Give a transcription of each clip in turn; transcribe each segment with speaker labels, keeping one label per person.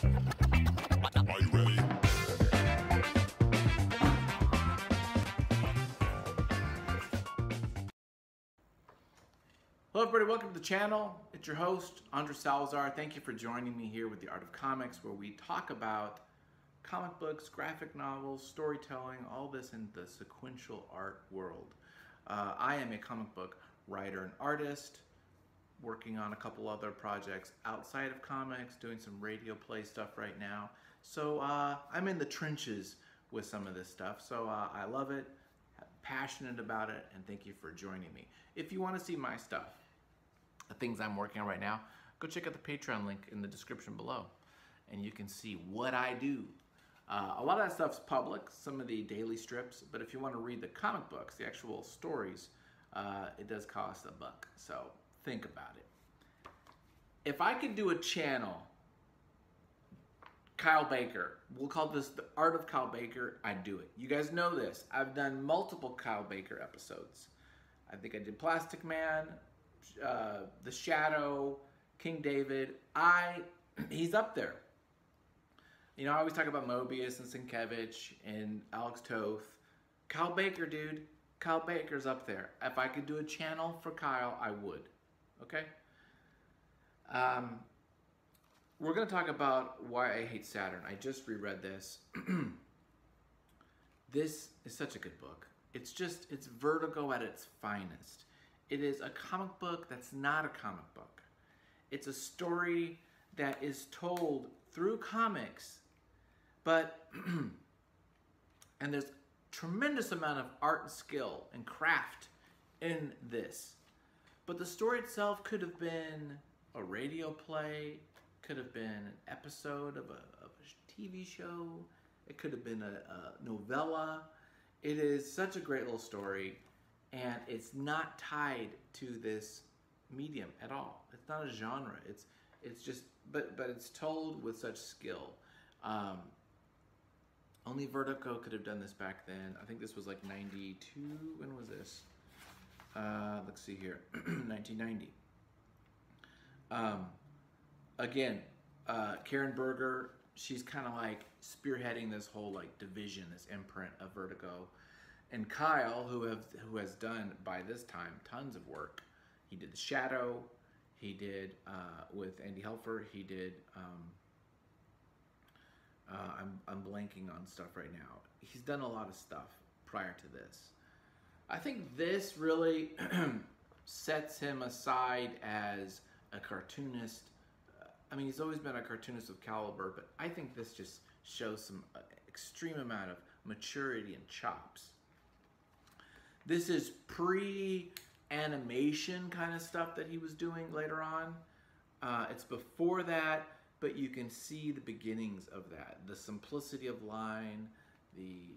Speaker 1: Are you ready?
Speaker 2: Hello everybody, welcome to the channel. It's your host, Andres Salazar. Thank you for joining me here with The Art of Comics, where we talk about comic books, graphic novels, storytelling, all this in the sequential art world. I am a comic book writer and artist, working on a couple other projects outside of comics, doing some radio play stuff right now. So I'm in the trenches with some of this stuff, so I love it, passionate about it, and thank you for joining me. If you want to see my stuff, the things I'm working on right now, go check out the Patreon link in the description below, and you can see what I do. A lot of that stuff's public, some of the daily strips, but if you want to read the comic books, the actual stories, it does cost $1, so think about it. If I could do a channel, Kyle Baker, we'll call this The Art of Kyle Baker, I'd do it. You guys know this. I've done multiple Kyle Baker episodes. I think I did Plastic Man, The Shadow, King David. He's up there. You know, I always talk about Mobius and Sienkiewicz and Alex Toth. Kyle Baker, dude. Kyle Baker's up there. If I could do a channel for Kyle, I would. Okay? We're going to talk about Why I Hate Saturn. I just reread this. This is such a good book. It's Vertigo at its finest. It is a comic book that's not a comic book. It's a story that is told through comics, but, and there's tremendous amount of art and skill and craft in this. But the story itself could have been a radio play, could have been an episode of a TV show, it could have been a novella. It is such a great little story, and it's not tied to this medium at all. It's not a genre. It's just, but it's told with such skill. Only Vertigo could have done this back then. I think this was like 92. When was this? Let's see here, 1990. Again, Karen Berger, she's kind of like spearheading this whole like division, this imprint of Vertigo. And Kyle, who has done by this time tons of work. He did The Shadow. He did with Andy Helfer. He did. I'm blanking on stuff right now. He's done a lot of stuff prior to this. I think this really sets him aside as a cartoonist. I mean, he's always been a cartoonist of caliber, but I think this just shows some extreme amount of maturity and chops. This is pre-animation kind of stuff that he was doing later on. It's before that, but you can see the beginnings of that. The simplicity of line, the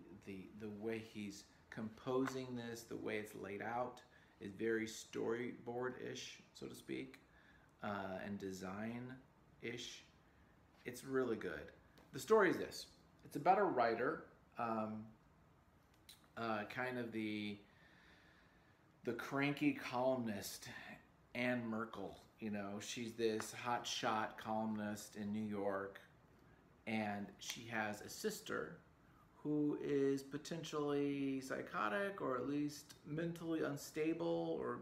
Speaker 2: way he's composing this, the way it's laid out is very storyboard-ish, so to speak, and design-ish. It's really good. The story is this. It's about a writer, kind of the cranky columnist, Anne Merkel. You know, she's this hotshot columnist in New York, and she has a sister who is potentially psychotic, or at least mentally unstable, or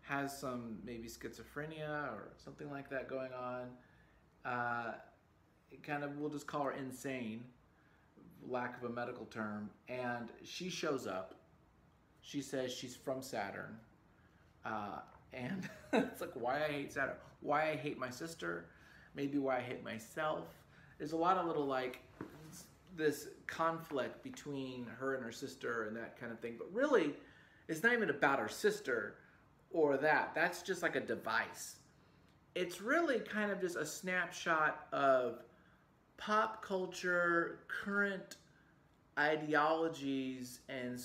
Speaker 2: has some maybe schizophrenia or something like that going on. We'll just call her insane, lack of a medical term. And she shows up. She says she's from Saturn. And it's like, why I hate Saturn, why I hate my sister, maybe why I hate myself. There's a lot of little like this conflict between her and her sister and that kind of thing. But really, it's not even about her sister or that. That's just like a device. It's really kind of just a snapshot of pop culture, current ideologies, and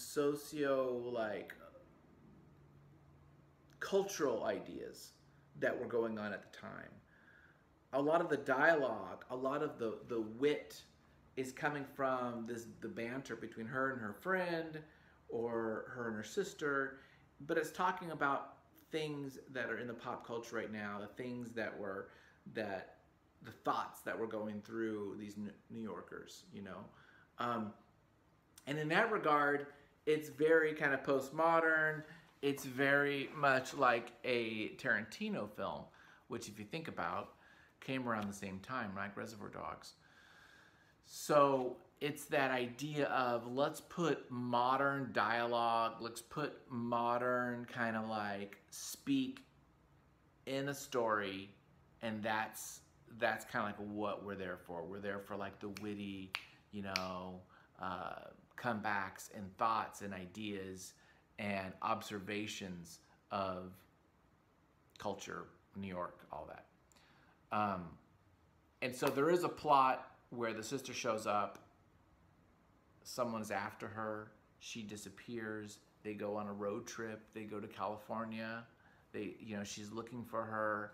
Speaker 2: cultural ideas that were going on at the time. A lot of the dialogue, a lot of the wit is coming from the banter between her and her friend, or her and her sister, but it's talking about things that are in the pop culture right now, the things that the thoughts that were going through these New Yorkers, you know. And in that regard, it's very kind of postmodern. It's very much like a Tarantino film, which if you think about, came around the same time, like Reservoir Dogs. So it's that idea of let's put modern dialogue, let's put modern kind of like speak in a story, and that's kind of like what we're there for. We're there for like the witty, you know, comebacks and thoughts and ideas and observations of culture, New York, all that. And so there is a plot where the sister shows up, someone's after her, she disappears, they go on a road trip, they go to California, she's looking for her,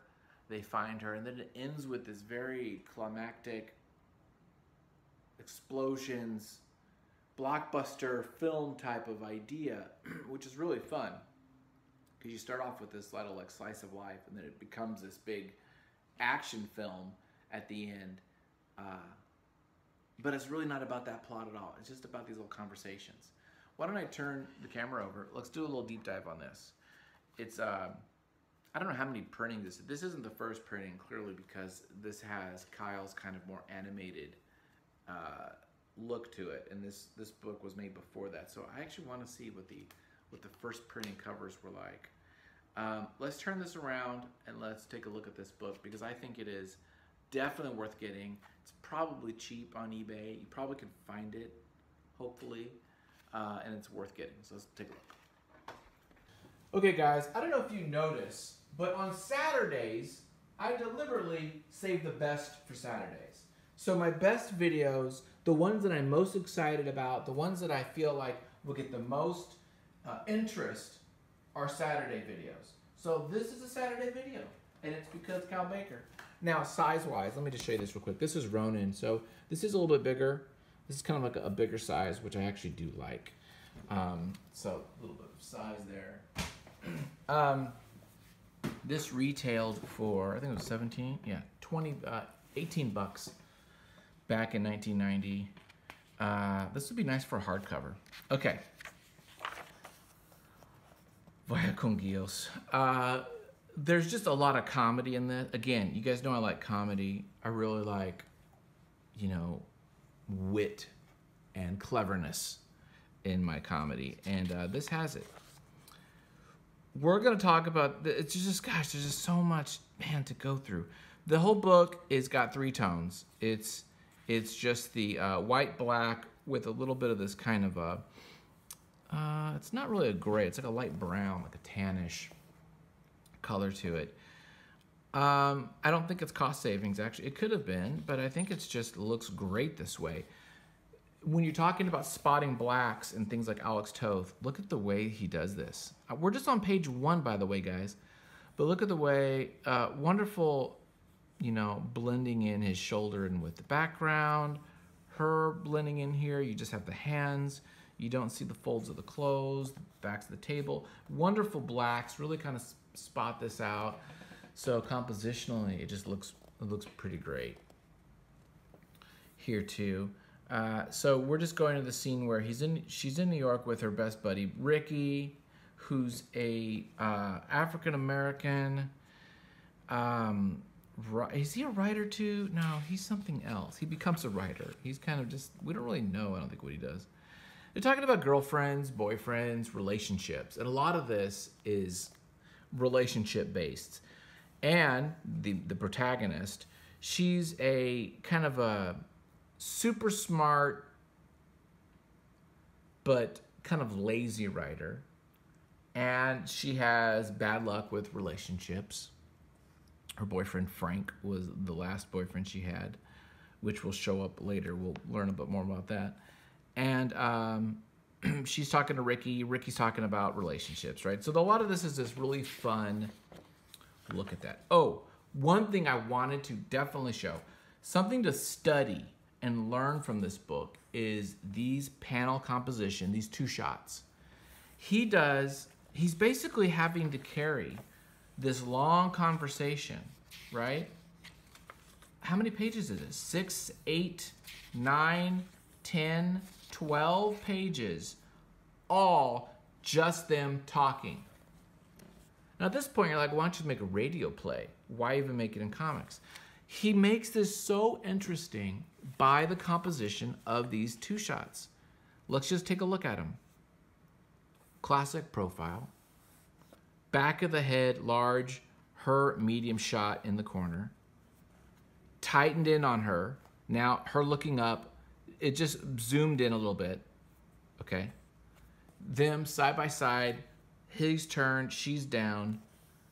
Speaker 2: they find her, and then it ends with this very climactic explosions, blockbuster film type of idea, which is really fun, because you start off with this little like slice of life, and then it becomes this big action film at the end. But it's really not about that plot at all. It's just about these little conversations. Why don't I turn the camera over? Let's do a little deep dive on this. It's, I don't know how many printing this is. This isn't the first printing, clearly, because this has Kyle's kind of more animated look to it. And this book was made before that. So I actually want to see what the first printing covers were like. Let's turn this around and let's take a look at this book, because I think it is definitely worth getting. It's probably cheap on eBay. You probably can find it, hopefully, and it's worth getting. So let's take a look. Okay, guys, I don't know if you notice, but on Saturdays, I deliberately save the best for Saturdays. So my best videos, the ones that I'm most excited about, the ones that I feel like will get the most interest, are Saturday videos. So this is a Saturday video, and it's because Kyle Baker. Now, size-wise, let me just show you this real quick. This is Ronin, so this is a little bit bigger. This is kind of like a bigger size, which I actually do like. So a little bit of size there. This retailed for, I think it was 17, yeah, 18 bucks back in 1990. This would be nice for a hardcover. Okay. Vaya con Dios. There's just a lot of comedy in this. Again, you guys know I like comedy. I really like, wit and cleverness in my comedy. And this has it. We're going to talk about, it's just, gosh, there's just so much, man, to go through. The whole book is got 3 tones. It's just the white, black with a little bit of this kind of a, it's not really a gray. It's like a light brown, like a tannish color to it. I don't think it's cost savings, actually. It could have been, but I think it's just looks great this way. When you're talking about spotting blacks and things like Alex Toth, look at the way he does this. We're just on page 1, by the way, guys. But look at the way, wonderful, blending in his shoulder and with the background. Her blending in here, you just have the hands. You don't see the folds of the clothes, the backs of the table. Wonderful blacks, really kind of spot this out. So compositionally, it just looks pretty great here too. So we're just going to the scene where she's in New York with her best buddy Ricky, who's a African American. Is he a writer too? No, he's something else. He becomes a writer. He's kind of just, we don't really know, I don't think, what he does. They're talking about girlfriends, boyfriends, relationships. And a lot of this is relationship based. And the protagonist, she's a kind of a super smart but kind of lazy writer. And she has bad luck with relationships. Her boyfriend Frank was the last boyfriend she had, which will show up later. We'll learn a bit more about that. And she's talking to Ricky. Ricky's talking about relationships, right? So a lot of this is this really fun look at that. Oh, one thing I wanted to definitely show, something to study and learn from this book is these panel composition, these 2 shots. He's basically having to carry this long conversation, right? how many pages is this? 6, 8, 9, 10, 12 pages, all just them talking. Now at this point, you're like, why don't you make a radio play? Why even make it in comics? He makes this so interesting by the composition of these two shots. Let's just take a look at them. Classic profile. Back of the head, large, her medium shot in the corner. Tightened in on her. Now her looking up, it just zoomed in a little bit. Okay. Them side by side, his turn, she's down.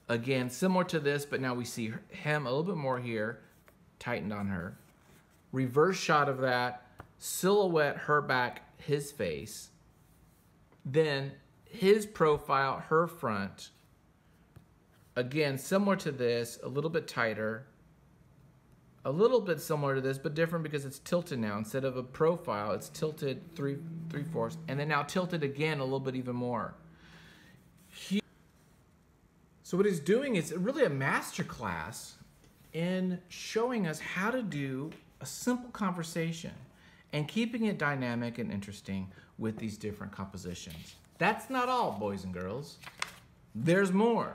Speaker 2: Again, similar to this, but now we see him a little bit more here, tightened on her. Reverse shot of that, silhouette, her back, his face. Then his profile, her front. Again, similar to this, a little bit tighter. A little bit similar to this, but different because it's tilted now. Instead of a profile, it's tilted three-fourths, and then now tilted again a little bit even more. So what he's doing is really a masterclass in showing us how to do a simple conversation and keeping it dynamic and interesting with these different compositions. That's not all, boys and girls. There's more.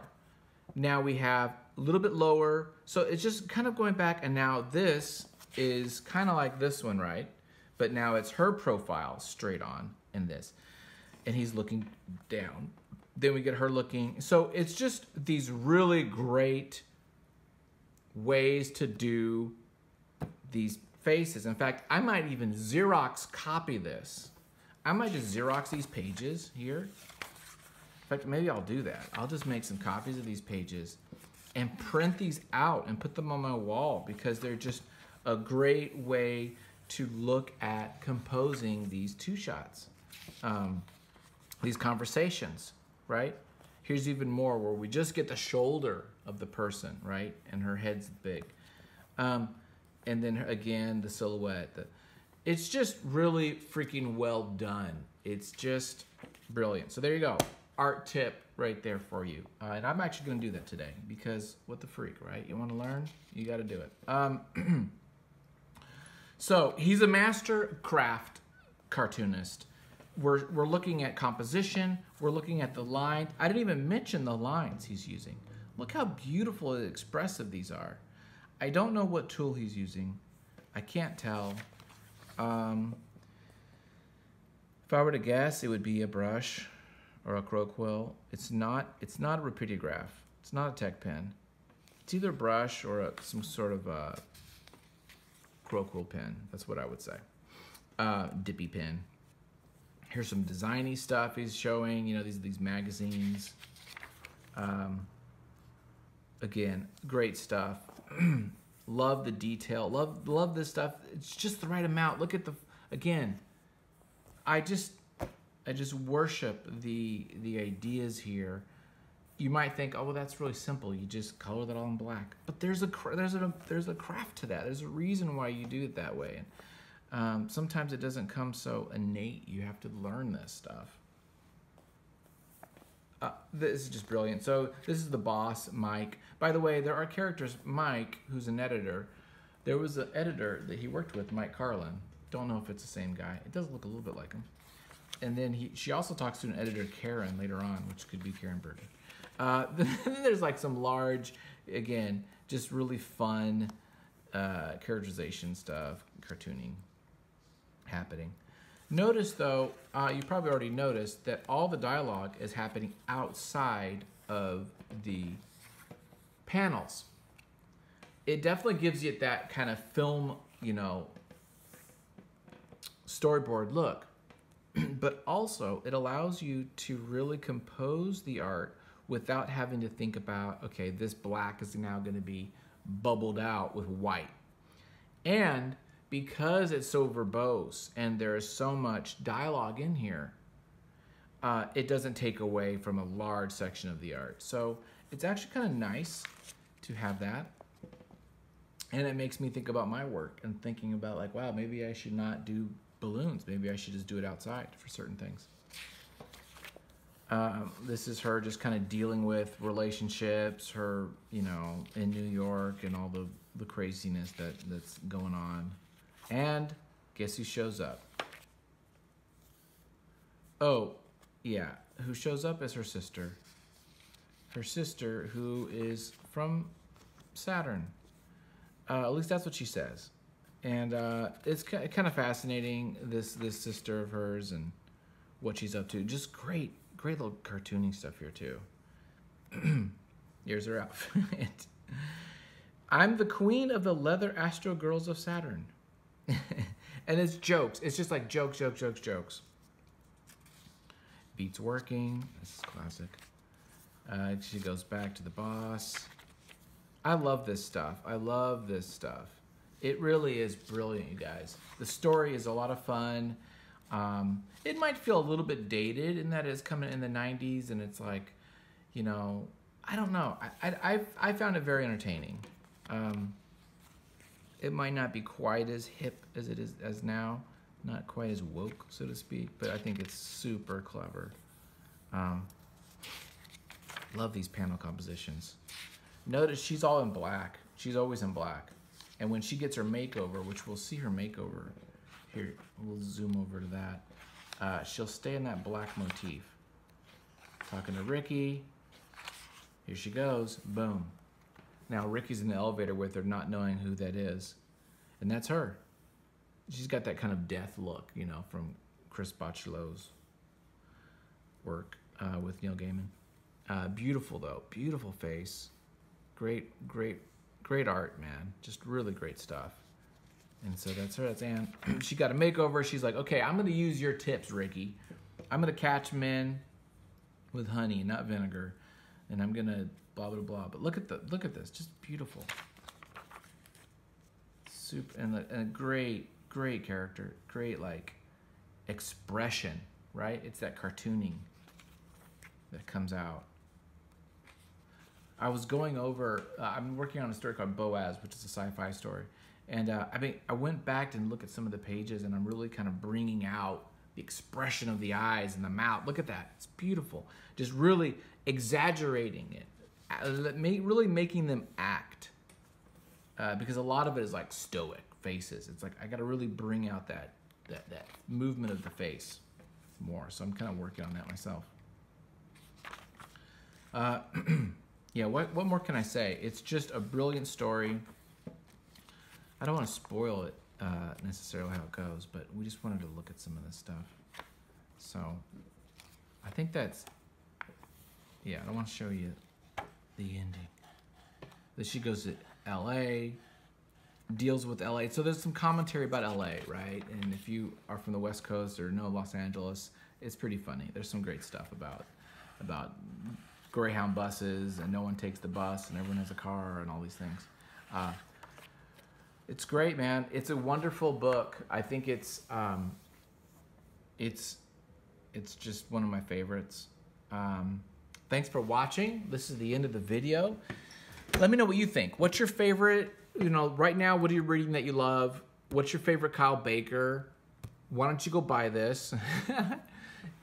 Speaker 2: Now we have a little bit lower. So it's just kind of going back, and now this is kind of like this one, right? But now it's her profile straight on in this. And he's looking down. Then we get her looking. So it's just these really great ways to do these faces. In fact, I might even Xerox copy this. I might just Xerox these pages here. In fact, maybe I'll do that. I'll just make some copies of these pages and print these out and put them on my wall because they're just a great way to look at composing these two shots, these conversations, right? Here's even more where we just get the shoulder of the person, right? And her head's big. And then again, the silhouette. It's just really freaking well done. It's just brilliant. So there you go. Art tip right there for you. And I'm actually going to do that today because what the freak, right? You want to learn? You got to do it. So he's a master craft cartoonist. We're looking at composition. We're looking at the line. I didn't even mention the lines he's using. Look how beautiful and expressive these are. I don't know what tool he's using. I can't tell. If I were to guess, it would be a brush or a crow quill. It's not a rapidograph. It's not a tech pen. It's either a brush or some sort of crow quill pen. That's what I would say. Dippy pen. Here's some designy stuff he's showing. You know, these magazines. Again, great stuff. Love the detail. Love this stuff. It's just the right amount. Look at again. I just worship the ideas here. You might think, oh well, that's really simple. You just color that all in black. But there's a craft to that. There's a reason why you do it that way. And sometimes it doesn't come so innate. You have to learn this stuff. This is just brilliant. So this is the boss, Mike. By the way, there are characters. Mike, who's an editor. There was an editor that he worked with, Mike Carlin. Don't know if it's the same guy. It does look a little bit like him. And then she also talks to an editor, Karen, later on, which could be Karen Burton. Then there's like some large, again, just really fun characterization stuff, cartooning happening. Notice though, you probably already noticed that all the dialogue is happening outside of the panels. It definitely gives you that kind of film, you know, storyboard look. But also, it allows you to really compose the art without having to think about, okay, this black is now going to be bubbled out with white. And because it's so verbose and there is so much dialogue in here, it doesn't take away from a large section of the art. So it's actually kind of nice to have that. And it makes me think about my work and thinking about like, wow, maybe I should not do balloons. Maybe I should just do it outside for certain things. This is her just kind of dealing with relationships, her, you know, in New York and all the the craziness that's going on. And guess who shows up? Oh, yeah. Who shows up is her sister. Her sister, who is from Saturn. At least that's what she says. And it's kind of fascinating, this sister of hers and what she's up to. Just great little cartooning stuff here, too. Here's her outfit. I'm the queen of the leather astro girls of Saturn. And it's jokes. It's just like jokes. Beats working. This is classic. She goes back to the boss. I love this stuff. It really is brilliant, you guys. The story is a lot of fun. It might feel a little bit dated in that it's coming in the 90s and it's like, you know, I don't know. I found it very entertaining. It might not be quite as hip as it is as now, not quite as woke, so to speak, but I think it's super clever. Love these panel compositions. Notice she's all in black. She's always in black. And when she gets her makeover, which we'll see her makeover, here, we'll zoom over to that, she'll stay in that black motif. Talking to Ricky. Here she goes. Boom. Now Ricky's in the elevator with her, not knowing who that is. And that's her. She's got that kind of death look, you know, from Chris Bachalo's work with Neil Gaiman. Beautiful, though. Beautiful face. Great art, man. Just really great stuff. And so that's her. That's Anne. She got a makeover. She's like, okay, I'm going to use your tips, Ricky. I'm going to catch men with honey, not vinegar. And I'm going to blah, blah, blah. But look at this. Just beautiful. Super. And a great character. Great, like, expression, right? It's that cartooning that comes out. I was going over, I'm working on a story called Boaz, which is a sci-fi story. And I went back and looked at some of the pages, and I'm really kind of bringing out the expression of the eyes and the mouth. Look at that. It's beautiful. Just really exaggerating it. Really making them act. Because a lot of it is like stoic faces. It's like I got to really bring out that movement of the face more. So I'm kind of working on that myself. Yeah, what more can I say? It's just a brilliant story. I don't want to spoil it necessarily how it goes, but we just wanted to look at some of this stuff. So I think that's, yeah, I want to show you the ending. That she goes to LA, deals with LA. So there's some commentary about LA, right? And if you are from the West Coast or know Los Angeles, it's pretty funny. There's some great stuff about Greyhound buses, and no one takes the bus, and everyone has a car, and all these things. It's great, man. It's a wonderful book. I think it's just one of my favorites. Thanks for watching. This is the end of the video. Let me know what you think. What's your favorite, you know, right now, what are you reading that you love? What's your favorite Kyle Baker? Why don't you go buy this?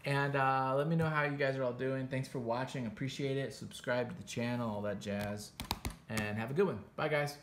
Speaker 2: And let me know how you guys are all doing. Thanks for watching. Appreciate it. Subscribe to the channel, all that jazz. And have a good one. Bye, guys.